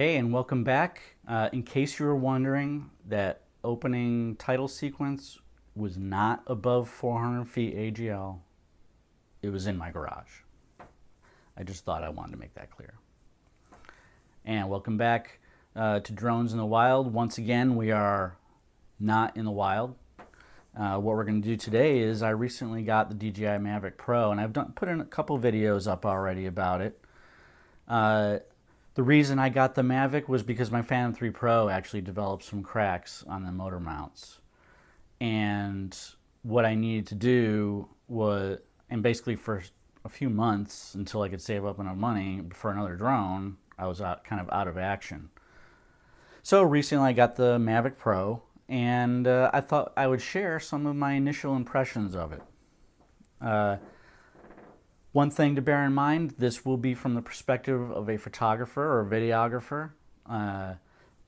Hey, and welcome back. In case you were wondering, that opening title sequence was not above 400 feet AGL. It was in my garage. I just thought I wanted to make that clear. And welcome back to Drones in the Wild. Once again, we are not in the wild. What we're going to do today is I recently got the DJI Mavic Pro, and I've put in a couple videos up already about it. The reason I got the Mavic was because my Phantom 3 Pro actually developed some cracks on the motor mounts. And what I needed to do was, and basically for a few months until I could save up enough money for another drone, I was kind of out of action. So recently I got the Mavic Pro, and I thought I would share some of my initial impressions of it. One thing to bear in mind, this will be from the perspective of a photographer or videographer.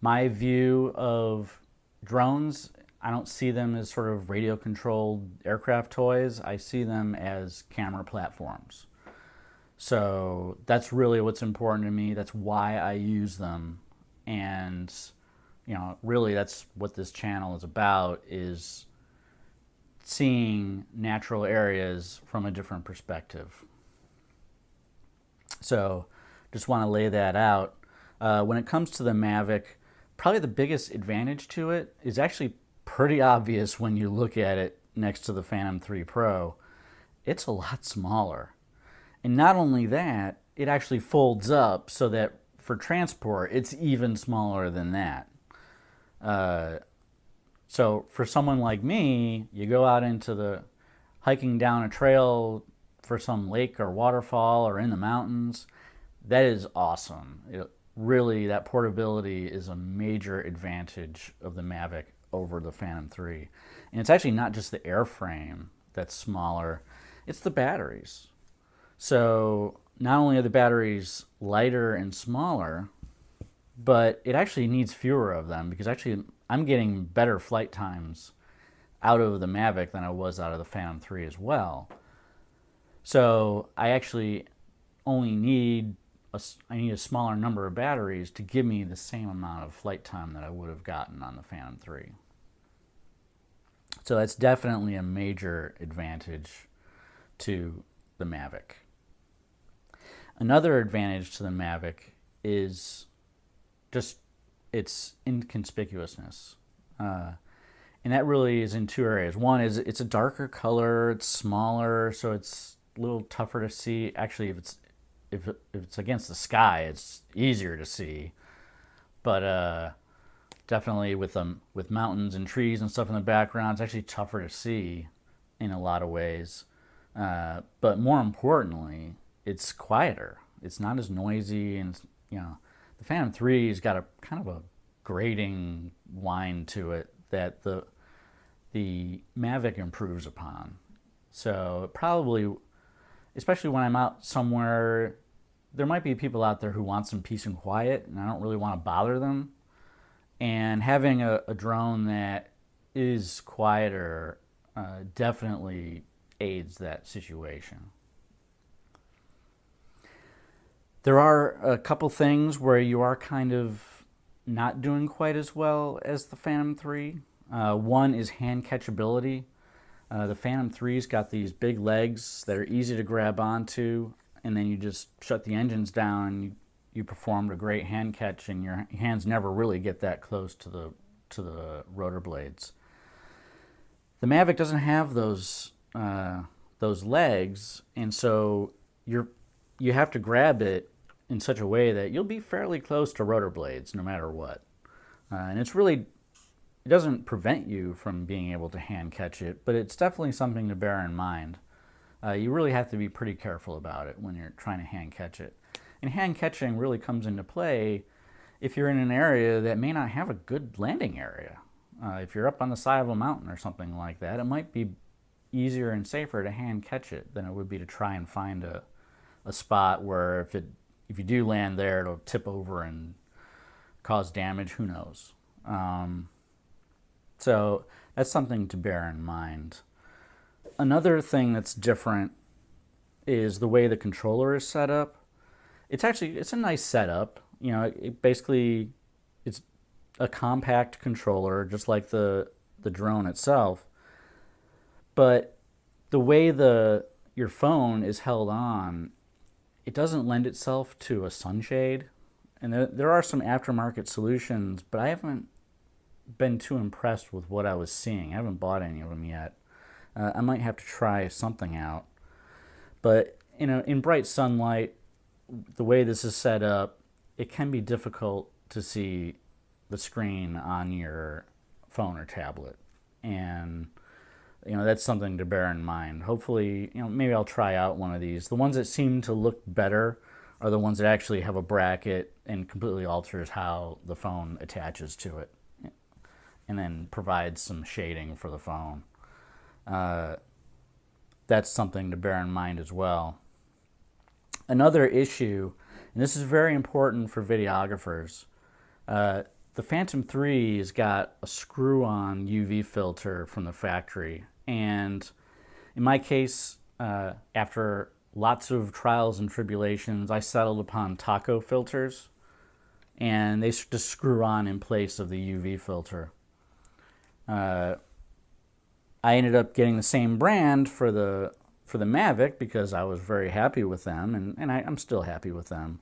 My view of drones, I don't see them as sort of radio-controlled aircraft toys. I see them as camera platforms. So that's really what's important to me. That's why I use them. And, really that's what this channel is about, is seeing natural areas from a different perspective. So just want to lay that out. When it comes to the Mavic, probably the biggest advantage to it is actually pretty obvious when you look at it next to the Phantom 3 Pro. It's a lot smaller. And not only that, it actually folds up so that for transport, it's even smaller than that. So for someone like me, you go out into the hiking down a trail for some lake or waterfall or in the mountains, that is awesome. Really, that portability is a major advantage of the Mavic over the Phantom 3. And it's actually not just the airframe that's smaller, it's the batteries. So not only are the batteries lighter and smaller, but it actually needs fewer of them, because actually I'm getting better flight times out of the Mavic than I was out of the Phantom 3 as well. So I actually only need a smaller number of batteries to give me the same amount of flight time that I would have gotten on the Phantom 3. So that's definitely a major advantage to the Mavic. Another advantage to the Mavic is just its inconspicuousness. And that really is in two areas. One is it's a darker color, it's smaller, so it's a little tougher to see. Actually, if it's against the sky, it's easier to see. But definitely with mountains and trees and stuff in the background, it's actually tougher to see in a lot of ways. But more importantly, it's quieter. It's not as noisy, and the Phantom 3's got a kind of a grating whine to it that the Mavic improves upon. So probably, especially when I'm out somewhere, there might be people out there who want some peace and quiet, and I don't really want to bother them. And having a drone that is quieter definitely aids that situation. There are a couple things where you are kind of not doing quite as well as the Phantom 3. One is hand catchability. The Phantom 3's got these big legs that are easy to grab onto, and then you just shut the engines down and you performed a great hand catch, and your hands never really get that close to the rotor blades. The Mavic doesn't have those legs, and so you have to grab it in such a way that you'll be fairly close to rotor blades no matter what. And it doesn't prevent you from being able to hand catch it, but it's definitely something to bear in mind. You really have to be pretty careful about it when you're trying to hand catch it. And hand catching really comes into play if you're in an area that may not have a good landing area. If you're up on the side of a mountain or something like that, it might be easier and safer to hand catch it than it would be to try and find a spot where if you do land there, it'll tip over and cause damage. Who knows? So that's something to bear in mind. Another thing that's different is the way the controller is set up. It's a nice setup. basically it's a compact controller, just like the drone itself. But the way your phone is held on, it doesn't lend itself to a sunshade. And there are some aftermarket solutions, but I haven't been too impressed with what I was seeing. I haven't bought any of them yet. I might have to try something out. But in bright sunlight, the way this is set up, it can be difficult to see the screen on your phone or tablet. And that's something to bear in mind. Hopefully, maybe I'll try out one of these. The ones that seem to look better are the ones that actually have a bracket and completely alters how the phone attaches to it, and then provides some shading for the phone. That's something to bear in mind as well. Another issue, and this is very important for videographers, the Phantom 3 has got a screw-on UV filter from the factory. And in my case, after lots of trials and tribulations, I settled upon Taco filters, and they just screw on in place of the UV filter. I ended up getting the same brand for the Mavic because I was very happy with them, and I'm still happy with them.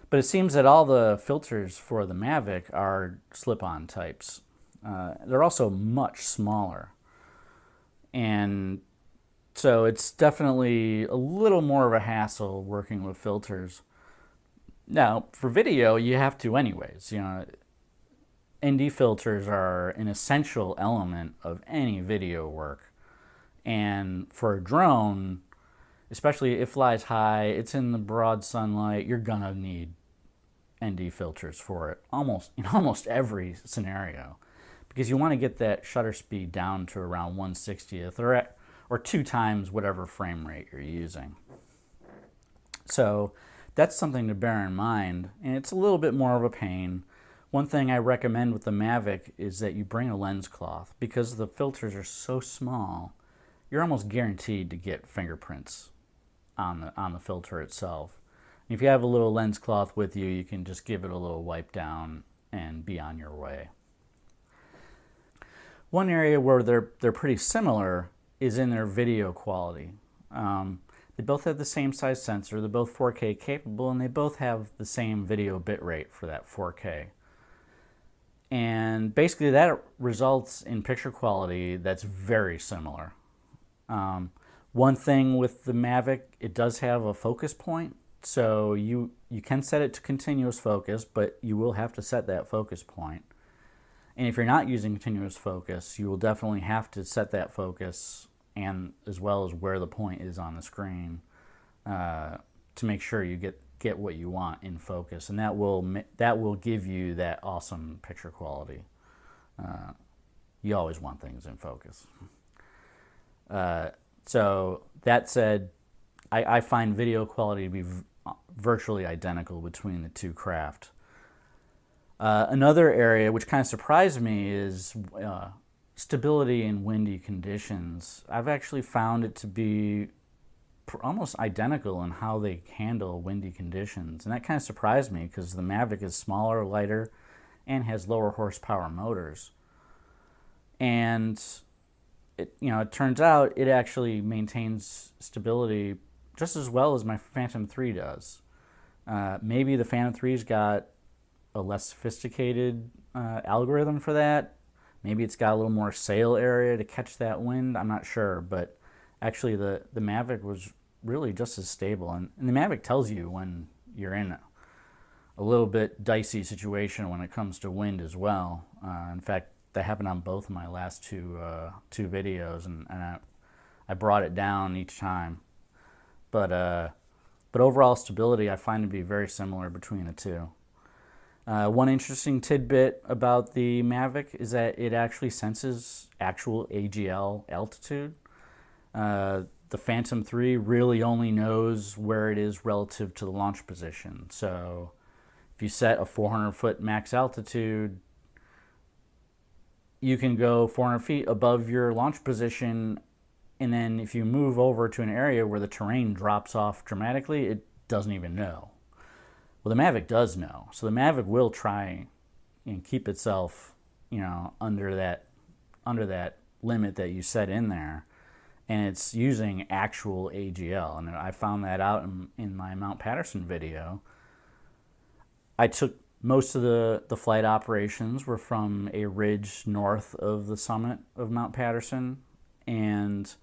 But it seems that all the filters for the Mavic are slip-on types. They're also much smaller. And so it's definitely a little more of a hassle working with filters. Now, for video, you have to anyways. ND filters are an essential element of any video work. And for a drone, especially if it flies high, it's in the broad sunlight, you're gonna need ND filters for it in almost every scenario, because you want to get that shutter speed down to around 1/60th or 2 times whatever frame rate you're using. So that's something to bear in mind, and it's a little bit more of a pain. One thing I recommend with the Mavic is that you bring a lens cloth, because the filters are so small, you're almost guaranteed to get fingerprints on the filter itself. If you have a little lens cloth with you, you can just give it a little wipe down and be on your way. One area where they're pretty similar is in their video quality. They both have the same size sensor, they're both 4K capable, and they both have the same video bitrate for that 4K. And basically that results in picture quality that's very similar. One thing with the Mavic, it does have a focus point. So you can set it to continuous focus, but you will have to set that focus point. And if you're not using continuous focus, you will definitely have to set that focus, and as well as where the point is on the screen, to make sure you get what you want in focus, and that will give you that awesome picture quality. You always want things in focus. So that said, I find video quality to be virtually identical between the two craft. Another area which kind of surprised me is stability in windy conditions. I've actually found it to be almost identical in how they handle windy conditions, and that kind of surprised me because the Mavic is smaller, lighter, and has lower horsepower motors. And it turns out it actually maintains stability just as well as my Phantom 3 does. Maybe the Phantom 3's got a less sophisticated algorithm for that. Maybe it's got a little more sail area to catch that wind. I'm not sure, but actually the Mavic was really just as stable. And the Mavic tells you when you're in a little bit dicey situation when it comes to wind as well. In fact, that happened on both of my last two videos, and I brought it down each time. But overall stability I find to be very similar between the two. One interesting tidbit about the Mavic is that it actually senses actual AGL altitude. The Phantom 3 really only knows where it is relative to the launch position. So if you set a 400-foot max altitude, you can go 400 feet above your launch position, and then if you move over to an area where the terrain drops off dramatically, it doesn't even know. Well, the Mavic does know. So the Mavic will try and keep itself, under that limit that you set in there, and it's using actual AGL. And I found that out in my Mount Patterson video. I took most of the flight operations were from a ridge north of the summit of Mount Patterson, and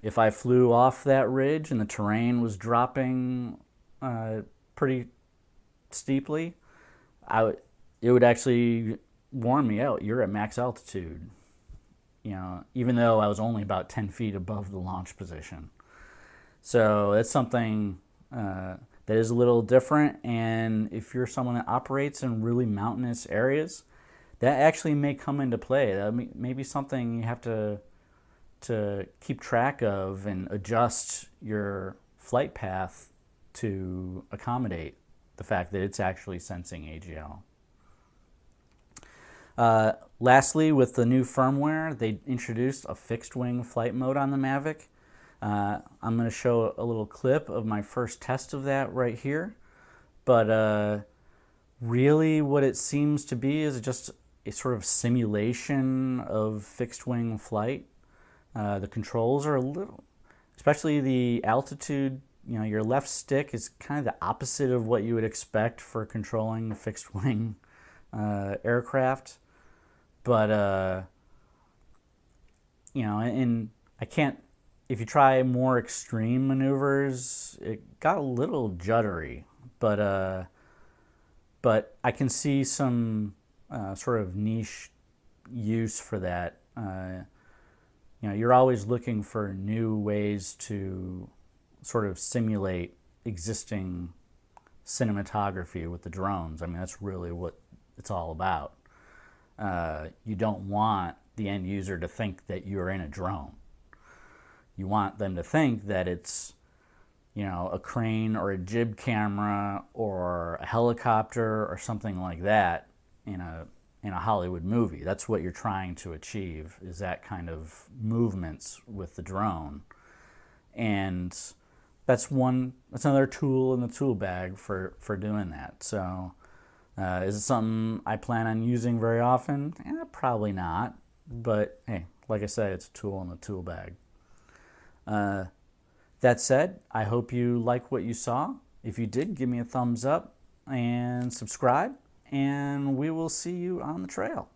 if I flew off that ridge and the terrain was dropping pretty steeply, it would actually warn me out. You're at max altitude, even though I was only about 10 feet above the launch position. So that's something that is a little different. And if you're someone that operates in really mountainous areas, that actually may come into play. That may be something you have to keep track of and adjust your flight path to accommodate the fact that it's actually sensing AGL. Lastly, with the new firmware, they introduced a fixed wing flight mode on the Mavic. I'm going to show a little clip of my first test of that right here. But really what it seems to be is just a sort of simulation of fixed wing flight. The controls are a little, especially the altitude, your left stick is kind of the opposite of what you would expect for controlling a fixed wing aircraft. But, and I can't, if you try more extreme maneuvers, it got a little juddery, but I can see some sort of niche use for that. You're always looking for new ways to sort of simulate existing cinematography with the drones. I mean, that's really what it's all about. You don't want the end user to think that you're in a drone. You want them to think that it's, a crane or a jib camera or a helicopter or something like that in a Hollywood movie. That's what you're trying to achieve, is that kind of movements with the drone. And that's another tool in the tool bag for doing that. So is it something I plan on using very often? Probably not. But hey, like I said, it's a tool in the tool bag. That said, I hope you like what you saw. If you did, give me a thumbs up and subscribe, and we will see you on the trail.